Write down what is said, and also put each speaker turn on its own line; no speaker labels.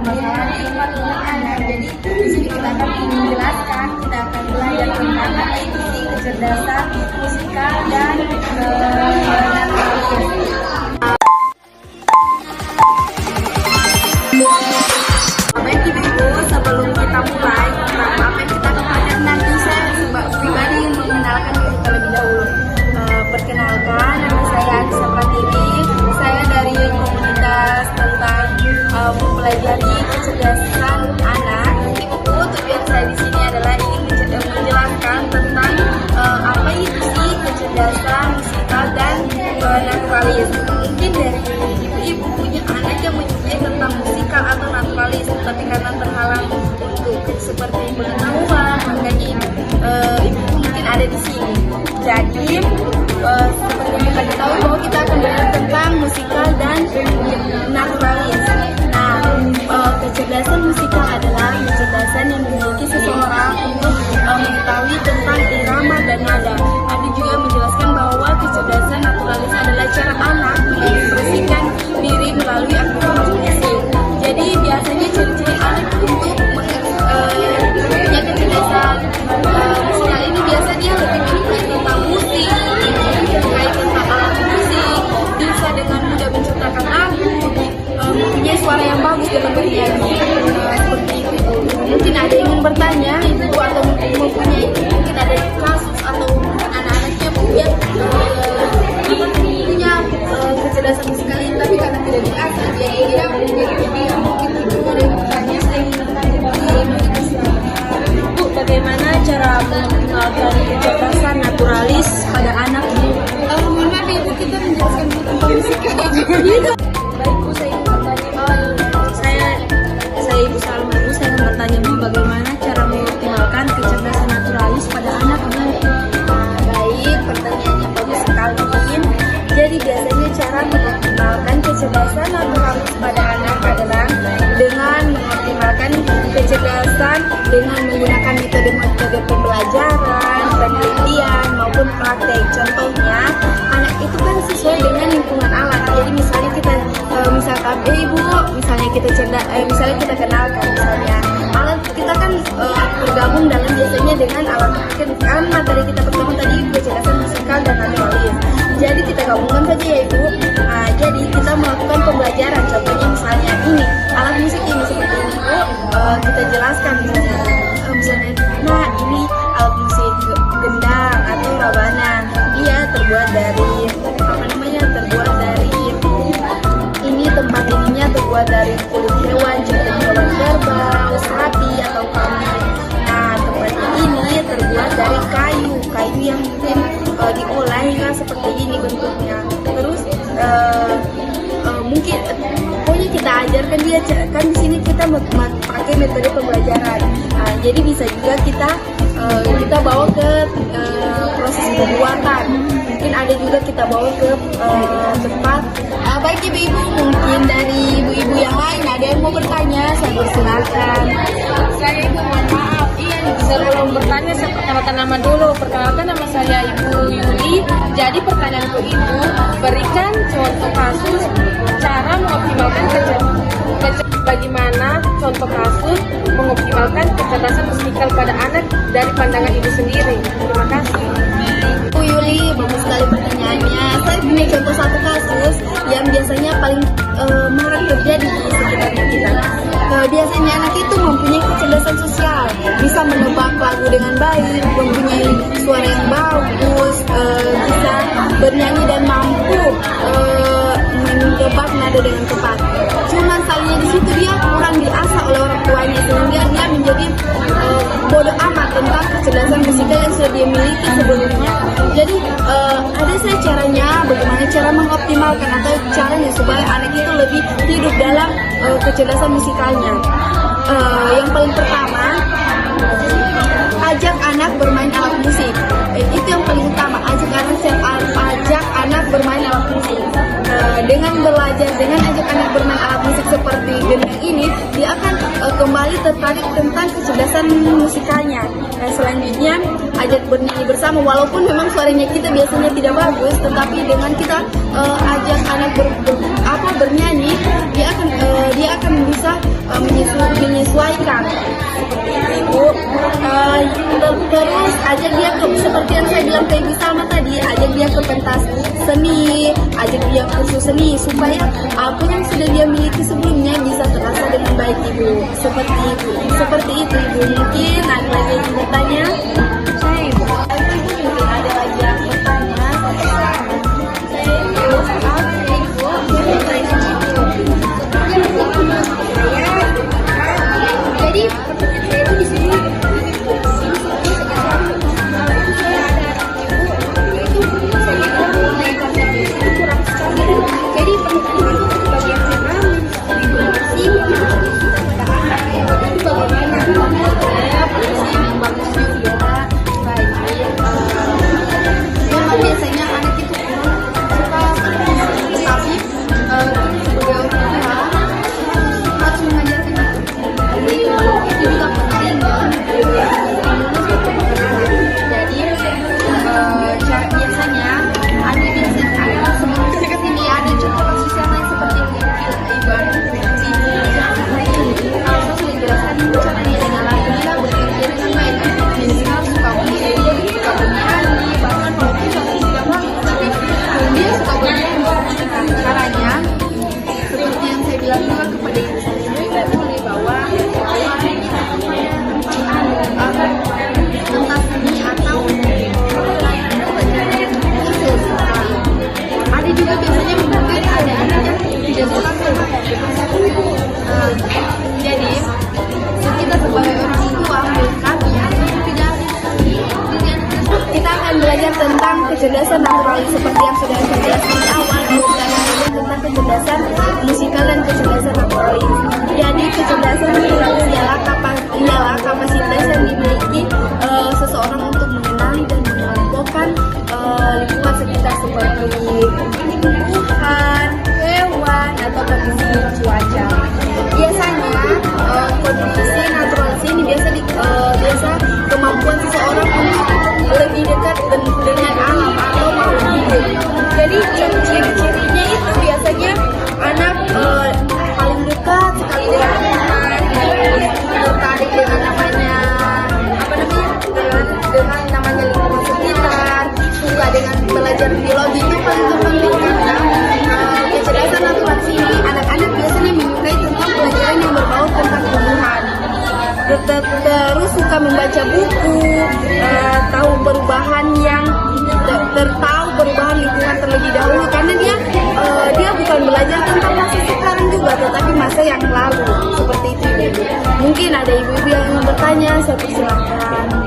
bakalan sifat unik anak. Jadi di sini kita akan menjelaskan, kita akan belajar tentang apa itu sih kecerdasan musikal dan naturalis. Baik ibu, sebelum kita mulai, apa yang kita akan pelajari nanti, saya pribadi mengenalkan diri terlebih dahulu. Perkenalkan, nama saya Anissa Pratiwi. Saya dari komunitas tentang mempelajari kecerdasan anak. Ibu, tujuan saya di sini adalah ingin menjelaskan tentang apa itu sih kecerdasan musikal dan naturalis. Mungkin dari ibu punya anak yang menyukai tentang musikal atau naturalis, tapi karena terhalang untuk seperti pengetahuan, makanya ibu mungkin ada di sini. Jadi seperti yang kita ketahui bahwa kita akan belajar tentang musikal dan naturalis. Nah, kecerdasan musikal adalah kecerdasan yang dimiliki seseorang untuk mengetahui tentang irama dan nada. Ada juga menjelaskan bahwa kecerdasan naturalis adalah cara anak mengekspresikan diri melalui aktivitas musik. Jadi biasanya ciri-ciri anak untuk punya kecerdasan musikal ini biasa dia lebih menyukai tentang musik, menyukai tentang alat musik, bisa dengan mudah menciptakan lagu, mempunyai suara yang bagus dalam bernyanyi. Seperti itu. Mungkin ada yang ingin bertanya, ibu atau mempunyai mungkin ada kasus atau anak-anaknya punya kecerdasan musikal ini, tapi karena tidak diasah jadi dia menjadi pendiam. Mungkin ibu ada yang bertanya, saya ingin bertanya Bu, bagaimana cara mengoptimalkan kecerdasan naturalis pada anak? Mohon maaf ibu, kita menjelaskan tentang musikal. Baik Bu, saya ingin bertanya. Saya Ibu Salma. Saya ingin bertanya Bu, bagaimana cara mengoptimalkan kecerdasan naturalis pada anak? Baik, pertanyaannya bagus sekali. Jadi biasanya cara mengoptimalkan kecerdasan naturalis pada anak adalah dengan mengoptimalkan kecerdasan dengan menggunakan metode-metode pembelajaran, penelitian maupun praktek. Contohnya, anak itu kan sesuai dengan lingkungan alat. Jadi misalnya kita misalkan ibu, misalnya kita kenalkan misalnya alat kita kan tergabung dalam biasanya dengan alat kan materi kita pertama tadi kecerdasan musikal dan naturalis. Jadi kita gabungkan saja ya ibu. Jadi kita melakukan pembelajaran. Contohnya misalnya ini alat musik ini seperti ini bu, kita jelaskan misalnya, nah ini alat musik gendang atau rabana. Dia terbuat dari ini tempat ininya terbuat dari kulit hewan, contohnya hewan kerbau, sapi atau kambing. Nah tempatnya ini terbuat dari kayu yang mungkin diolah hingga seperti ini bentuknya. Terus mungkin pokoknya kita ajarkan dia, kan di sini kita pakai metode pembelajaran. Jadi bisa juga kita bawa ke proses pembuatan. Mungkin ada juga kita bawa ke tempat. Baik ibu-ibu, mungkin dari ibu-ibu yang lain ada yang mau bertanya, saya persilakan.
Saya ibu, mohon maaf. Sebelum bertanya saya perkenalkan nama dulu. Perkenalkan nama saya Ibu Yuli. Jadi pertanyaanku ibu, berikan contoh kasus cara mengoptimalkan bagaimana contoh kasus mengoptimalkan kecerdasan musikal pada anak dari pandangan ibu sendiri. Terima kasih.
Bu Yuli, bagus sekali pertanyaannya. Saya punya contoh satu kasus yang biasanya paling marak terjadi di sekitar kita. Biasanya anak itu mempunyai kecerdasan sosial, bisa menebak lagu dengan baik, mempunyai suara yang bagus, bisa bernyanyi dan mampu menebak nada dengan tepat. Cuman sayangnya di situ dia kurang diasah oleh orang tuanya, sehingga dia menjadi bodoh amat tentang kecerdasan musikal yang sudah dia miliki sebelumnya. Jadi ada saya caranya, bagaimana cara mengoptimalkan atau caranya supaya anak itu lebih hidup dalam kecerdasan musikalnya. Yang paling pertama, ajak anak bermain alat musik. Itu yang paling utama, ajak anak bermain alat musik. Dengan belajar, dengan ajak anak bermain alat musik seperti gendang ini, dia akan kembali sekali tertarik tentang kecerdasan musikalnya. Nah, selanjutnya ajak bernyanyi bersama, walaupun memang suaranya kita biasanya tidak bagus, tetapi dengan kita ajak anak bernyanyi, dia akan bisa menyesuaikan seperti itu. Terus ajak dia seperti yang saya bilang ke Ibu Salma tadi, ajak dia ke pentas seni, ajak dia kursus seni supaya apa yang sudah dia miliki sebelumnya bisa terasa dengan baik, Ibu. Seperti itu Ibu. Mungkin ada lagi yang bertanya? Mungkin ada lagi yang bertanya. Jadi saya di sini tentang kecerdasan naturalis seperti yang sudah saya jelaskan di awal, tentang kecerdasan musikal dan kecerdasan naturalis. Jadi kecerdasan naturalis ialah kapasitas yang dimiliki seseorang untuk mengenali dan mengelompokkan lingkungan sekitar seperti tumbuhan, hewan, atau kondisi cuaca. Biasanya kondisi naturalis ini biasa kemampuan seseorang untuk lebih dekat dengan alam atau makhluk hidup. Jadi ciri-cirinya itu biasanya anak paling dekat sekali dengan lingkungan, tertarik dengan namanya lingkungan sekitar, suka dengan belajar biologi. Itu paling penting karena kecerdasan naturalis ini anak-anak biasanya menyukai tentang pelajaran yang berbau tentang tumbuhan. Terus suka membaca buku, tahu perubahan lingkungan terlebih dahulu, karena dia bukan belajar tentang masa sekarang juga, tetapi masa yang lalu. Seperti itu, Ibu. Mungkin ada ibu-ibu yang ingin bertanya, saya persilahkan.